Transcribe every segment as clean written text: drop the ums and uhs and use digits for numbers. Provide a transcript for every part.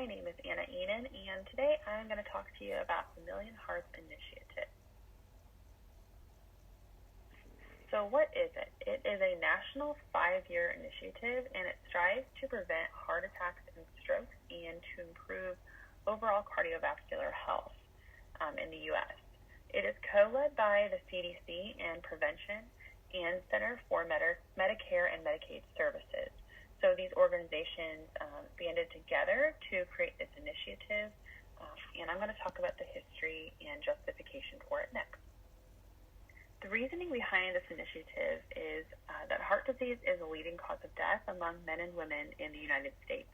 My name is Anna Enan, and today I'm going to talk to you about the Million Hearts Initiative. So what is it? It is a national 5-year initiative, and it strives to prevent heart attacks and strokes and to improve overall cardiovascular health in the U.S. It is co-led by the CDC and Prevention and Center for Medicare and Medicaid Services. So these organizations banded together to create this initiative, and I'm going to talk about the history and justification for it next. The reasoning behind this initiative is that heart disease is a leading cause of death among men and women in the United States.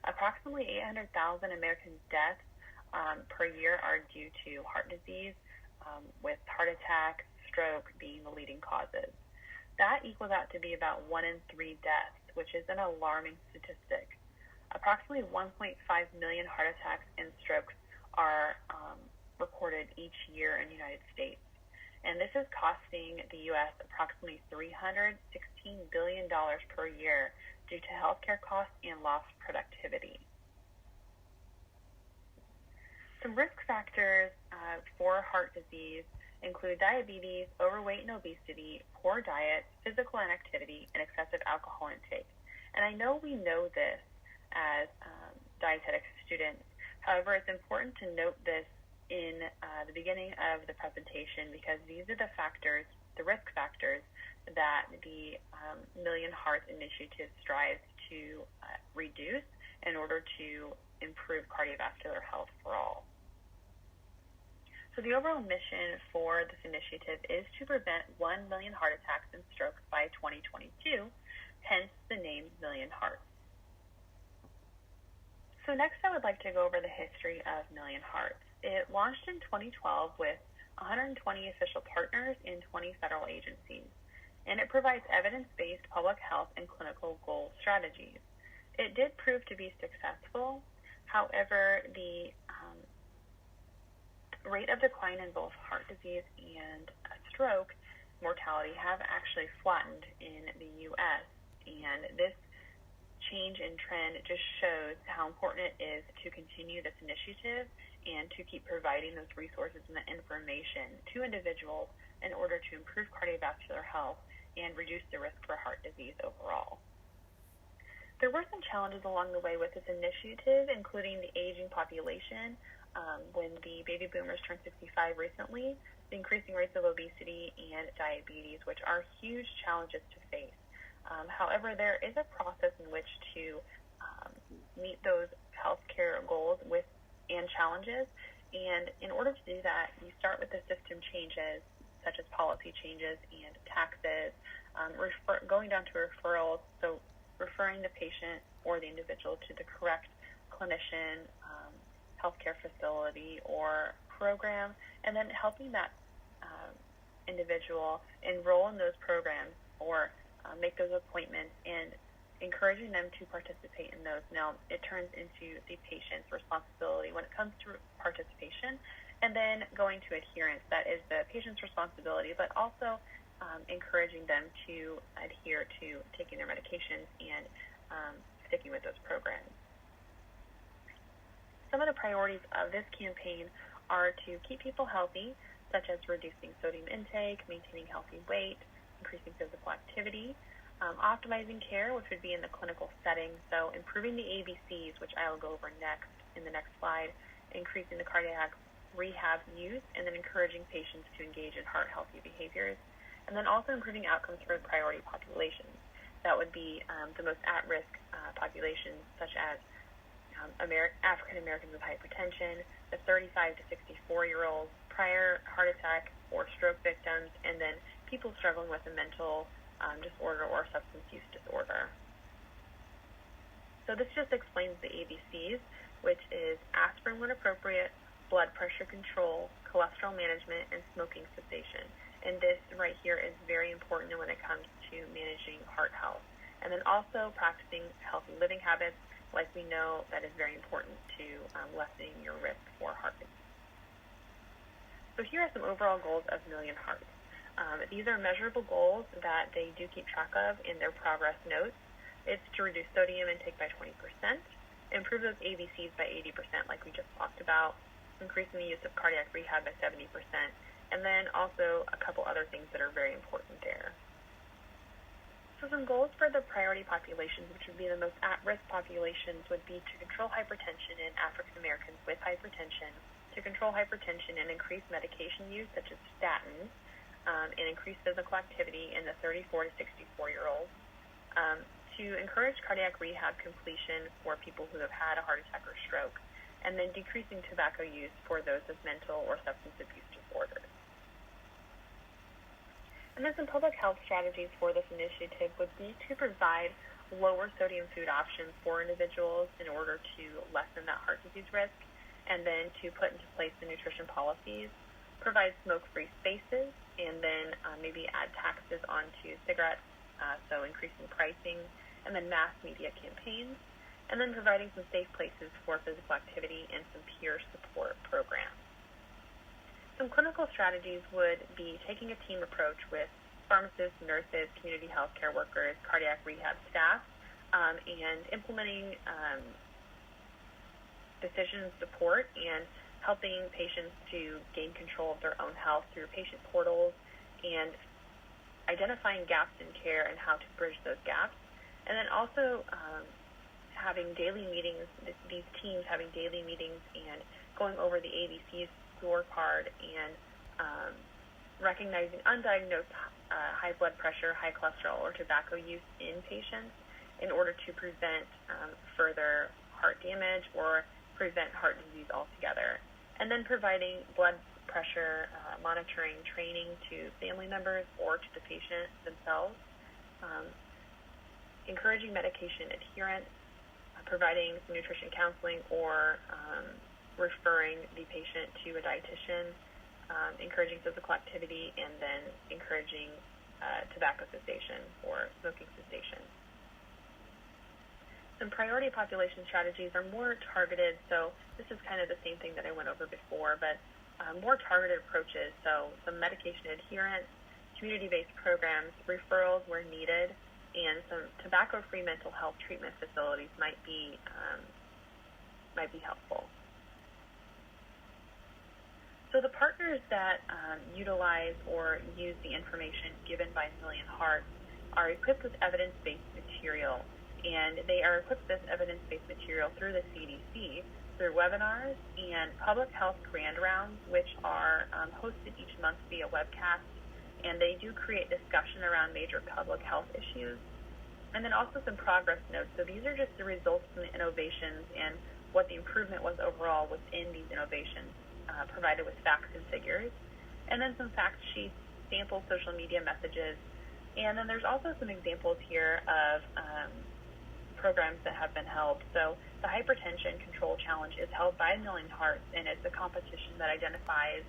Approximately 800,000 American deaths per year are due to heart disease, with heart attack, stroke being the leading causes. That equals out to be about 1 in 3 deaths, which is an alarming statistic. Approximately 1.5 million heart attacks and strokes are recorded each year in the United States. And this is costing the U.S. approximately $316 billion per year due to healthcare costs and lost productivity. Some risk factors for heart disease include diabetes, overweight and obesity, poor diet, physical inactivity, and excessive alcohol intake. And I know we know this as dietetics students. However, it's important to note this in the beginning of the presentation because these are the factors, the risk factors, that the Million Hearts Initiative strives to reduce in order to improve cardiovascular health for all. So the overall mission for this initiative is to prevent 1 million heart attacks and strokes by 2022, hence the name Million Hearts. So next I would like to go over the history of Million Hearts. It launched in 2012 with 120 official partners in 20 federal agencies, and it provides evidence-based public health and clinical goal strategies. It did prove to be successful. However, the rate of decline in both heart disease and stroke mortality have actually flattened in the U.S., and this change in trend just shows how important it is to continue this initiative and to keep providing those resources and the information to individuals in order to improve cardiovascular health and reduce the risk for heart disease overall. There were some challenges along the way with this initiative, including the aging population. When the baby boomers turned 65 recently, the increasing rates of obesity and diabetes, which are huge challenges to face. However, there is a process in which to meet those healthcare goals and challenges, and in order to do that, you start with the system changes, such as policy changes and taxes, going down to referrals, so referring the patient or the individual to the correct clinician, healthcare facility or program, and then helping that individual enroll in those programs or make those appointments and encouraging them to participate in those. Now, it turns into the patient's responsibility when it comes to participation, and then going to adherence. That is the patient's responsibility, but also encouraging them to adhere to taking their medications and sticking with those programs. Some of the priorities of this campaign are to keep people healthy, such as reducing sodium intake, maintaining healthy weight, increasing physical activity, optimizing care, which would be in the clinical setting, so improving the ABCs, which I will go over next in the next slide, increasing the cardiac rehab use, and then encouraging patients to engage in heart-healthy behaviors, and then also improving outcomes for priority populations. That would be the most at-risk populations, such as African Americans with hypertension, the 35 to 64-year-olds, prior heart attack or stroke victims, and then people struggling with a mental disorder or substance use disorder. So this just explains the ABCs, which is aspirin when appropriate, blood pressure control, cholesterol management, and smoking cessation. And this right here is very important when it comes to managing heart health. And then also practicing healthy living habits, like we know that is very important to lessening your risk for heart disease. So here are some overall goals of Million Hearts. These are measurable goals that they do keep track of in their progress notes. It's to reduce sodium intake by 20%. improve those ABCs by 80%, like we just talked about, increasing the use of cardiac rehab by 70%, and then also a couple other things that are very important there. So some goals for the priority populations, which would be the most at-risk populations, would be to control hypertension in African Americans with hypertension, to control hypertension and increase medication use, such as statins, and increase physical activity in the 34 to 64-year-olds, to encourage cardiac rehab completion for people who have had a heart attack or stroke, and then decreasing tobacco use for those with mental or substance abuse disorders. And then some public health strategies for this initiative would be to provide lower sodium food options for individuals in order to lessen that heart disease risk, and then to put into place the nutrition policies, provide smoke-free spaces, and then maybe add taxes onto cigarettes, so increasing pricing, and then mass media campaigns, and then providing some safe places for physical activity and some peer support programs. Some clinical strategies would be taking a team approach with pharmacists, nurses, community healthcare workers, cardiac rehab staff, and implementing decision support and helping patients to gain control of their own health through patient portals and identifying gaps in care and how to bridge those gaps. And then also having daily meetings, these teams having daily meetings and going over the ABCs scorecard and recognizing undiagnosed high blood pressure, high cholesterol, or tobacco use in patients in order to prevent further heart damage or prevent heart disease altogether. And then providing blood pressure monitoring training to family members or to the patient themselves, encouraging medication adherence, providing some nutrition counseling or referring the patient to a dietitian, encouraging physical activity, and then encouraging tobacco cessation or smoking cessation. Some priority population strategies are more targeted, so this is kind of the same thing that I went over before, but more targeted approaches, so some medication adherence, community-based programs, referrals where needed, and some tobacco-free mental health treatment facilities might be helpful. So the partners that utilize or use the information given by Million Hearts are equipped with evidence-based material, and they are equipped with evidence-based material through the CDC, through webinars and public health grand rounds, which are hosted each month via webcast, and they do create discussion around major public health issues, and then also some progress notes. So these are just the results from the innovations and what the improvement was overall within these innovations, provided with facts and figures, and then some fact sheets, sample social media messages, and then there's also some examples here of programs that have been held. So the Hypertension Control Challenge is held by Million Hearts, and it's a competition that identifies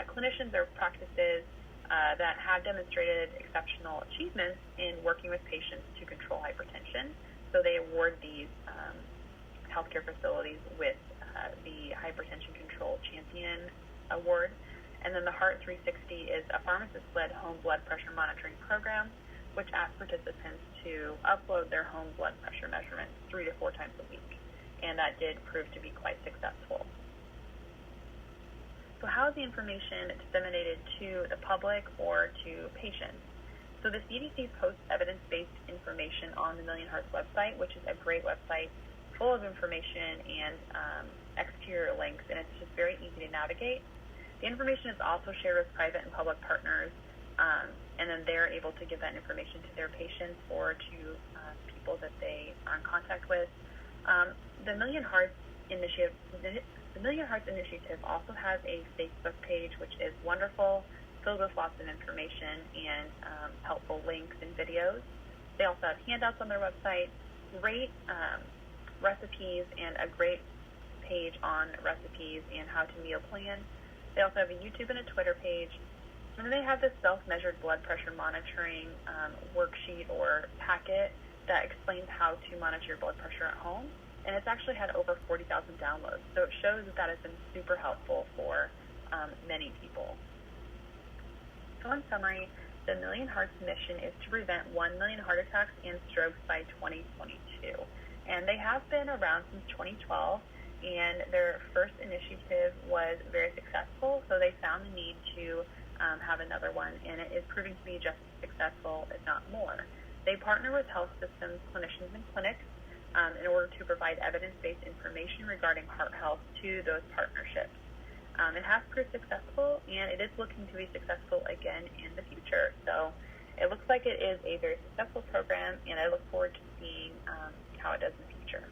clinicians or practices that have demonstrated exceptional achievements in working with patients to control hypertension. So they award these healthcare facilities with the Hypertension Control Champion Award. And then the Heart 360 is a pharmacist-led home blood pressure monitoring program, which asks participants to upload their home blood pressure measurements 3 to 4 times a week. And that did prove to be quite successful. So how is the information disseminated to the public or to patients? So the CDC posts evidence-based information on the Million Hearts website, which is a great website full of information and exterior links, and it's just very easy to navigate. The information is also shared with private and public partners, and then they're able to give that information to their patients or to people that they are in contact with. The Million Hearts Initiative also has a Facebook page, which is wonderful, filled with lots of information and helpful links and videos. They also have handouts on their website, great recipes, and a great page on recipes and how to meal plan. They also have a YouTube and a Twitter page. And then they have this self-measured blood pressure monitoring worksheet or packet that explains how to monitor your blood pressure at home. And it's actually had over 40,000 downloads. So it shows that has been super helpful for many people. So in summary, the Million Hearts mission is to prevent 1 million heart attacks and strokes by 2022. And they have been around since 2012, and their first initiative was very successful, so they found the need to have another one, and it is proving to be just as successful, if not more. They partner with health systems, clinicians, and clinics in order to provide evidence-based information regarding heart health to those partnerships. It has proved successful, and it is looking to be successful again in the future. So it looks like it is a very successful program, and I look forward to seeing how it does in the future.